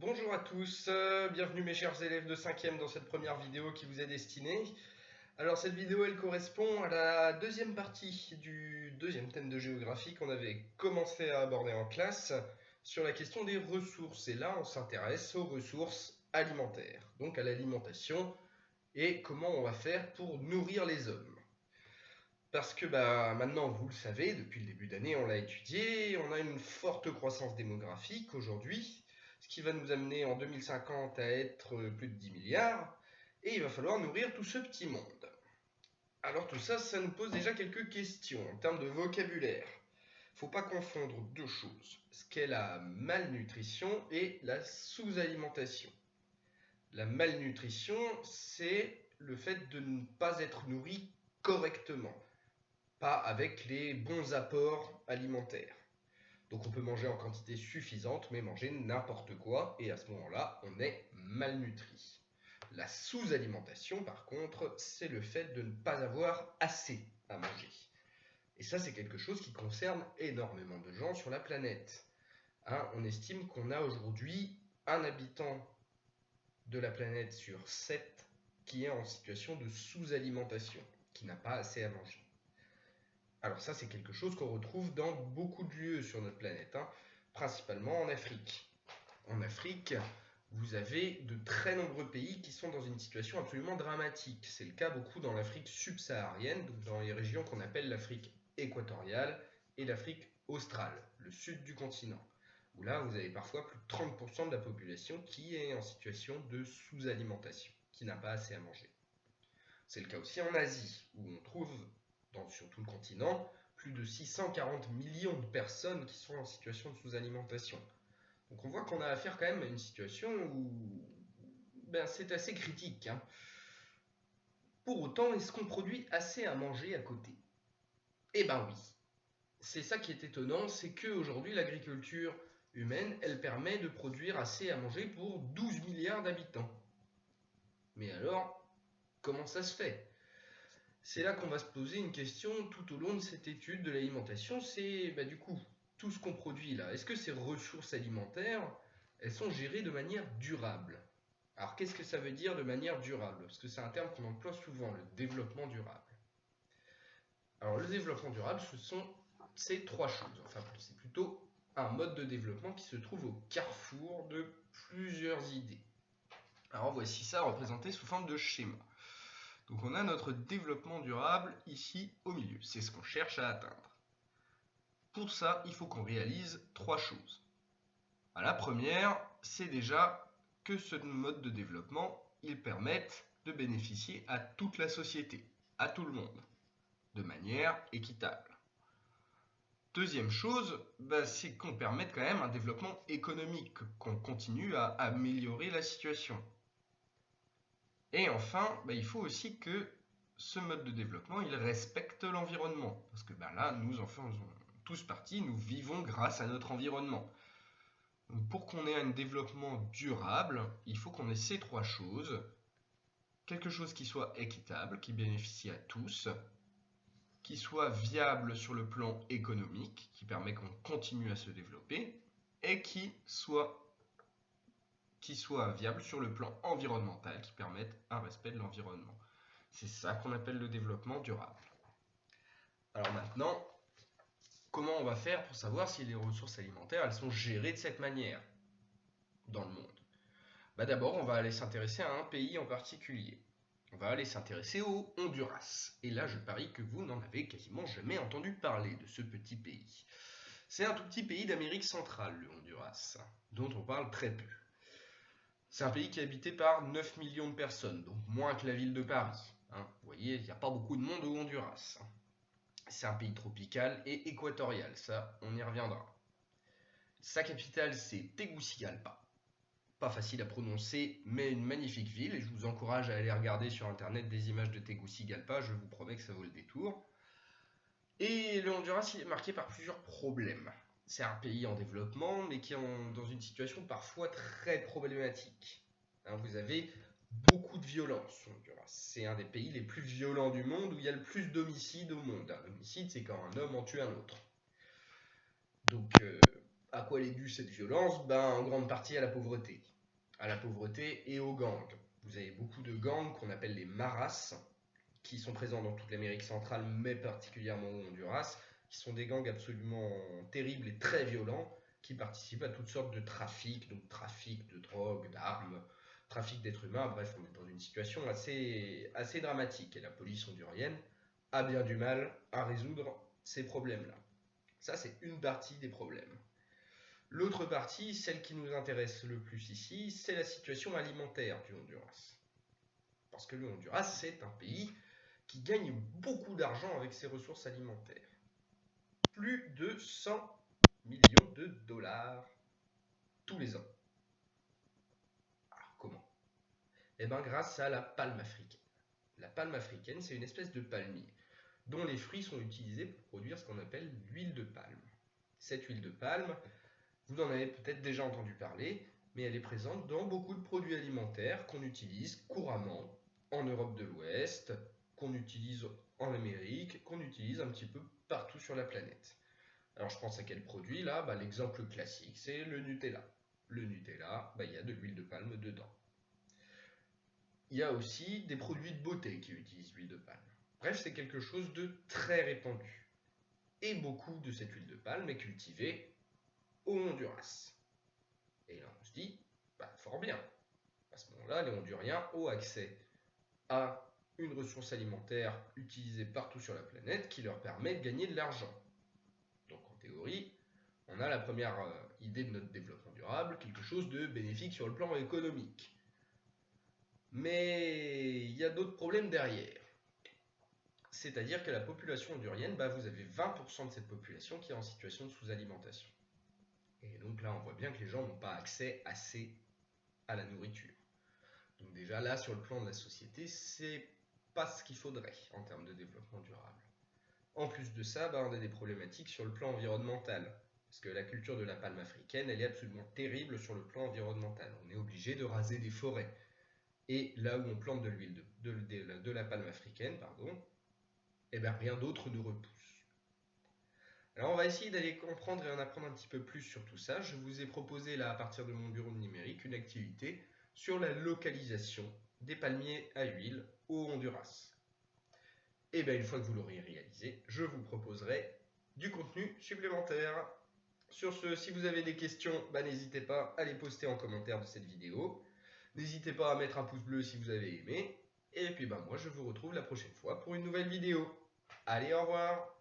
Bonjour à tous, bienvenue mes chers élèves de 5e dans cette première vidéo qui vous est destinée. Alors cette vidéo elle correspond à la deuxième partie du deuxième thème de géographie qu'on avait commencé à aborder en classe sur la question des ressources. Et là on s'intéresse aux ressources alimentaires, donc à l'alimentation et comment on va faire pour nourrir les hommes. Parce que maintenant, vous le savez, depuis le début d'année, on l'a étudié, on a une forte croissance démographique aujourd'hui, ce qui va nous amener en 2050 à être plus de 10 milliards, et il va falloir nourrir tout ce petit monde. Alors tout ça, ça nous pose déjà quelques questions en termes de vocabulaire. Il ne faut pas confondre deux choses, ce qu'est la malnutrition et la sous-alimentation. La malnutrition, c'est le fait de ne pas être nourri correctement, pas avec les bons apports alimentaires. Donc on peut manger en quantité suffisante, mais manger n'importe quoi, et à ce moment-là, on est malnutri. La sous-alimentation, par contre, c'est le fait de ne pas avoir assez à manger. Et ça, c'est quelque chose qui concerne énormément de gens sur la planète. On estime qu'on a aujourd'hui un habitant de la planète sur 7 qui est en situation de sous-alimentation, qui n'a pas assez à manger. Alors ça, c'est quelque chose qu'on retrouve dans beaucoup de lieux sur notre planète, principalement en Afrique. En Afrique, vous avez de très nombreux pays qui sont dans une situation absolument dramatique. C'est le cas beaucoup dans l'Afrique subsaharienne, donc dans les régions qu'on appelle l'Afrique équatoriale et l'Afrique australe, le sud du continent, où là, vous avez parfois plus de 30% de la population qui est en situation de sous-alimentation, qui n'a pas assez à manger. C'est le cas aussi en Asie, où on trouve sur tout le continent plus de 640 millions de personnes qui sont en situation de sous-alimentation. Donc on voit qu'on a affaire quand même à une situation où c'est assez critique. Pour autant, est-ce qu'on produit assez à manger à côté? Eh ben oui. C'est ça qui est étonnant, c'est qu'aujourd'hui l'agriculture humaine, elle permet de produire assez à manger pour 12 milliards d'habitants. Mais alors, comment ça se fait? C'est là qu'on va se poser une question tout au long de cette étude de l'alimentation, c'est du coup, tout ce qu'on produit là, est-ce que ces ressources alimentaires, elles sont gérées de manière durable? Alors qu'est-ce que ça veut dire de manière durable? Parce que c'est un terme qu'on emploie souvent, le développement durable. Alors le développement durable, c'est trois choses, enfin c'est plutôt un mode de développement qui se trouve au carrefour de plusieurs idées. Alors voici ça représenté sous forme de schéma. Donc on a notre développement durable ici au milieu, c'est ce qu'on cherche à atteindre. Pour ça, il faut qu'on réalise trois choses. La première, c'est déjà que ce mode de développement, il permette de bénéficier à toute la société, à tout le monde, de manière équitable. Deuxième chose, c'est qu'on permette quand même un développement économique, qu'on continue à améliorer la situation. Et enfin, il faut aussi que ce mode de développement, il respecte l'environnement. Parce que là, nous en faisons tous partie, nous vivons grâce à notre environnement. Donc pour qu'on ait un développement durable, il faut qu'on ait ces trois choses. Quelque chose qui soit équitable, qui bénéficie à tous, qui soit viable sur le plan économique, qui permet qu'on continue à se développer, et qui soit viable sur le plan environnemental, qui permette un respect de l'environnement. C'est ça qu'on appelle le développement durable. Alors maintenant, comment on va faire pour savoir si les ressources alimentaires elles sont gérées de cette manière dans le monde? D'abord, on va aller s'intéresser à un pays en particulier. On va aller s'intéresser au Honduras. Et là, je parie que vous n'en avez quasiment jamais entendu parler de ce petit pays. C'est un tout petit pays d'Amérique centrale, le Honduras, dont on parle très peu. C'est un pays qui est habité par 9 millions de personnes, donc moins que la ville de Paris. Vous voyez, il n'y a pas beaucoup de monde au Honduras. C'est un pays tropical et équatorial, ça, on y reviendra. Sa capitale, c'est Tegucigalpa. Pas facile à prononcer, mais une magnifique ville, et je vous encourage à aller regarder sur internet des images de Tegucigalpa, je vous promets que ça vaut le détour. Et le Honduras, il est marqué par plusieurs problèmes. C'est un pays en développement, mais qui est dans une situation parfois très problématique. Vous avez beaucoup de violence au Honduras. C'est un des pays les plus violents du monde, où il y a le plus d'homicides au monde. Un homicide, c'est quand un homme en tue un autre. Donc, à quoi est due cette violence? En grande partie à la pauvreté. à la pauvreté et aux gangs. Vous avez beaucoup de gangs qu'on appelle les maras, qui sont présents dans toute l'Amérique centrale, mais particulièrement au Honduras, qui sont des gangs absolument terribles et très violents, qui participent à toutes sortes de trafics, donc trafic de drogue, d'armes, trafic d'êtres humains. Bref, on est dans une situation assez dramatique, et la police hondurienne a bien du mal à résoudre ces problèmes-là. Ça, c'est une partie des problèmes. L'autre partie, celle qui nous intéresse le plus ici, c'est la situation alimentaire du Honduras. Parce que le Honduras, c'est un pays qui gagne beaucoup d'argent avec ses ressources alimentaires. Plus de 100 millions de dollars tous les ans. Alors comment? Eh bien grâce à la palme africaine. La palme africaine, c'est une espèce de palmier dont les fruits sont utilisés pour produire ce qu'on appelle l'huile de palme. Cette huile de palme, vous en avez peut-être déjà entendu parler, mais elle est présente dans beaucoup de produits alimentaires qu'on utilise couramment en Europe de l'Ouest, qu'on utilise en Amérique, qu'on utilise un petit peu partout sur la planète. Alors je pense à quel produit là? L'exemple classique, c'est le Nutella. Le Nutella, il y a de l'huile de palme dedans. Il y a aussi des produits de beauté qui utilisent l'huile de palme. Bref, c'est quelque chose de très répandu. Et beaucoup de cette huile de palme est cultivée au Honduras. Et là, on se dit, fort bien. À ce moment-là, les Honduriens ont accès à une ressource alimentaire utilisée partout sur la planète qui leur permet de gagner de l'argent. Donc en théorie, on a la première idée de notre développement durable, quelque chose de bénéfique sur le plan économique. Mais il y a d'autres problèmes derrière. C'est-à-dire que la population hondurienne, vous avez 20% de cette population qui est en situation de sous-alimentation. Et donc là, on voit bien que les gens n'ont pas accès assez à la nourriture. Donc déjà là, sur le plan de la société, c'est pas ce qu'il faudrait en termes de développement durable. En plus de ça, on a des problématiques sur le plan environnemental. Parce que la culture de la palme africaine, elle est absolument terrible sur le plan environnemental. On est obligé de raser des forêts. Et là où on plante de l'huile de la palme africaine, rien d'autre ne repousse. Alors on va essayer d'aller comprendre et en apprendre un petit peu plus sur tout ça. Je vous ai proposé là, à partir de mon bureau numérique, une activité sur la localisation des palmiers à huile au Honduras. Et une fois que vous l'aurez réalisé, je vous proposerai du contenu supplémentaire. Sur ce, si vous avez des questions, n'hésitez pas à les poster en commentaire de cette vidéo. N'hésitez pas à mettre un pouce bleu si vous avez aimé. Et puis moi je vous retrouve la prochaine fois pour une nouvelle vidéo. Allez, au revoir!